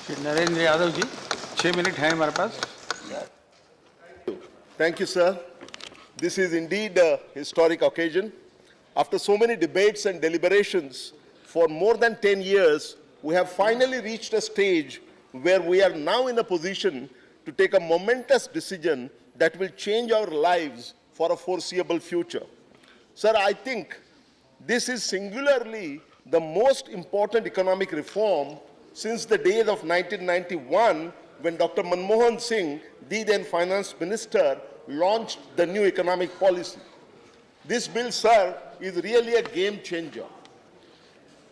Shri Narendra Yadav ji, 6 minute हैं हमारे पास। Thank you, sir. This is indeed a historic occasion. After so many debates and deliberations for more than 10 years, we have finally reached a stage where we are now in a position to take a momentous decision that will change our lives for a foreseeable future. Sir, I think this is singularly the most important economic reform since the days of 1991, when Dr. Manmohan Singh, the then finance minister, launched the new economic policy. This bill, sir, is really a game changer.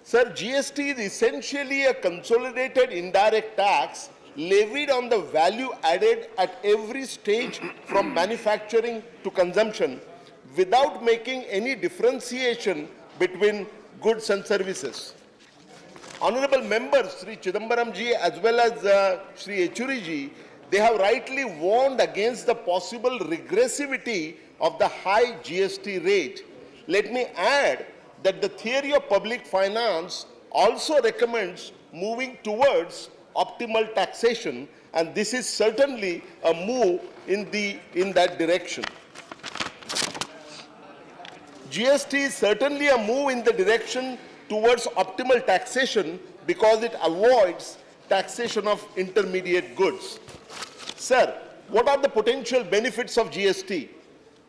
Sir, GST is essentially a consolidated indirect tax levied on the value added at every stage from manufacturing to consumption without making any differentiation between goods and services. Honorable members, Sri Chidambaram ji as well as Sri Yechuri ji, they have rightly warned against the possible regressivity of the high GST rate. Let me add that the theory of public finance also recommends moving towards optimal taxation, and this is certainly a move in that direction. GST is certainly a move in the direction towards optimal taxation because it avoids taxation of intermediate goods. Sir, what are the potential benefits of GST?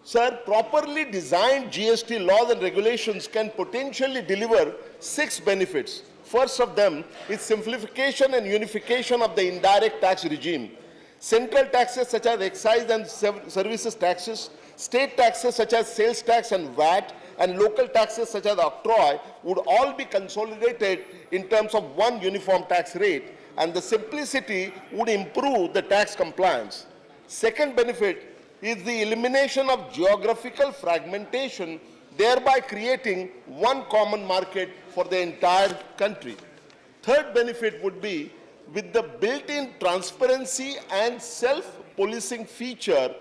Sir, properly designed GST laws and regulations can potentially deliver 6 benefits. First of them is simplification and unification of the indirect tax regime. Central taxes such as excise and services taxes, state taxes such as sales tax and VAT, and local taxes such as octroi would all be consolidated in terms of one uniform tax rate, and the simplicity would improve the tax compliance. Second benefit is the elimination of geographical fragmentation, thereby creating one common market for the entire country. Third benefit would be, with the built-in transparency and self-policing feature,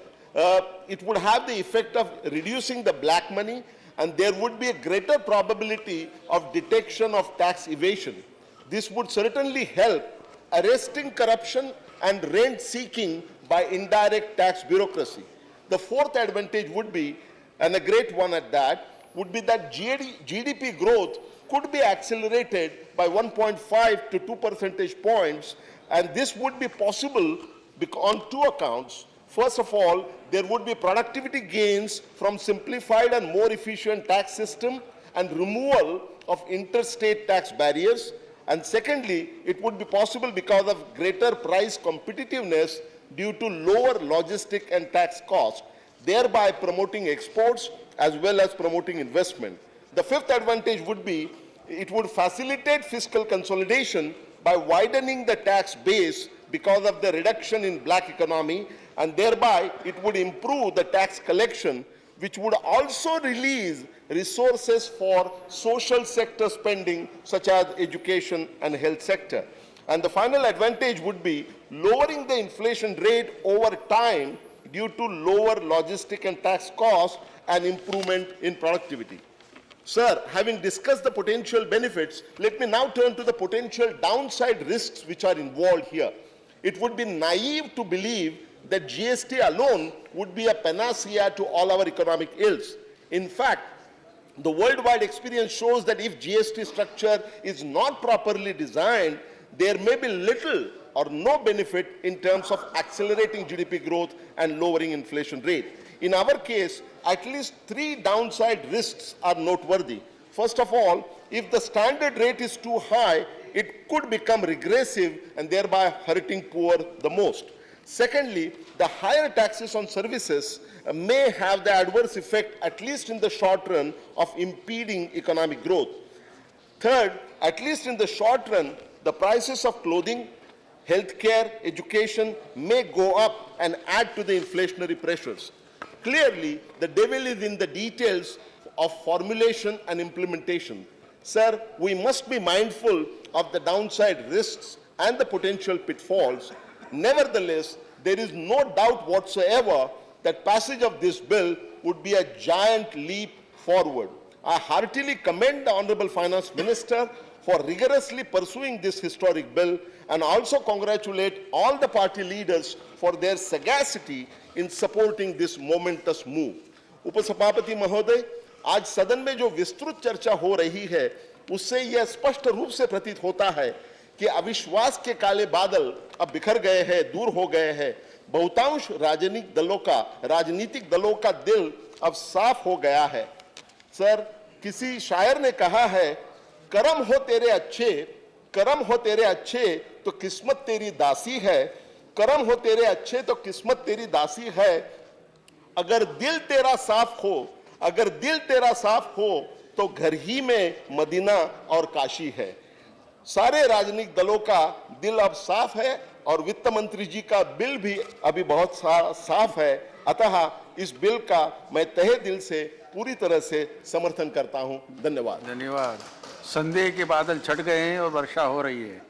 it would have the effect of reducing the black money, and there would be a greater probability of detection of tax evasion. This would certainly help arresting corruption and rent seeking by indirect tax bureaucracy. The fourth advantage would be, and a great one at that, would be that GDP growth could be accelerated by 1.5 to 2 percentage points, and this would be possible on 2 accounts. First of all, there would be productivity gains from simplified and more efficient tax system and removal of interstate tax barriers. And secondly, it would be possible because of greater price competitiveness due to lower logistic and tax costs, thereby promoting exports as well as promoting investment. The fifth advantage would be, it would facilitate fiscal consolidation by widening the tax base because of the reduction in black economy, and thereby it would improve the tax collection, which would also release resources for social sector spending such as education and health sector. And the final advantage would be lowering the inflation rate over time due to lower logistic and tax costs and improvement in productivity. Sir, having discussed the potential benefits, let me now turn to the potential downside risks which are involved here. It would be naive to believe that GST alone would be a panacea to all our economic ills. In fact, the worldwide experience shows that if GST structure is not properly designed, there may be little or no benefit in terms of accelerating GDP growth and lowering inflation rate. In our case, at least 3 downside risks are noteworthy. First of all, if the standard rate is too high, it could become regressive and thereby hurting poor the most. Secondly, the higher taxes on services may have the adverse effect, at least in the short run, of impeding economic growth. Third, at least in the short run, the prices of clothing, healthcare, education may go up and add to the inflationary pressures. Clearly, the devil is in the details of formulation and implementation. Sir, we must be mindful of the downside risks and the potential pitfalls. Nevertheless, there is no doubt whatsoever that passage of this bill would be a giant leap forward. I heartily commend the Honorable Finance Minister for rigorously pursuing this historic bill and also congratulate all the party leaders for their sagacity in supporting this momentous move. उपसभापति महोदय, आज सदन में जो विस्तृत चर्चा हो रही है उससे यह स्पष्ट रूप से प्रतीत होता है कि अविश्वास के काले बादल अब बिखर गए हैं, दूर हो गए हैं। बहुतांश राजनीतिक दलों का दिल अब साफ हो गया है। सर, किसी शायर ने कहा है, करम हो तेरे अच्छे तो किस्मत तेरी दासी है, करम हो तेरे अच्छे तो किस्मत तेरी दासी है। अगर दिल तेरा साफ हो तो घर ही में मदीना और काशी है। सारे राजनीतिक दलों का दिल अब साफ है और वित्त मंत्री जी का बिल भी अभी बहुत साफ है। अतः इस बिल का मैं तहे दिल से पूरी तरह से समर्थन करता हूं। धन्यवाद। धन्यवाद। संदेह के बादल छट गए हैं और वर्षा हो रही है।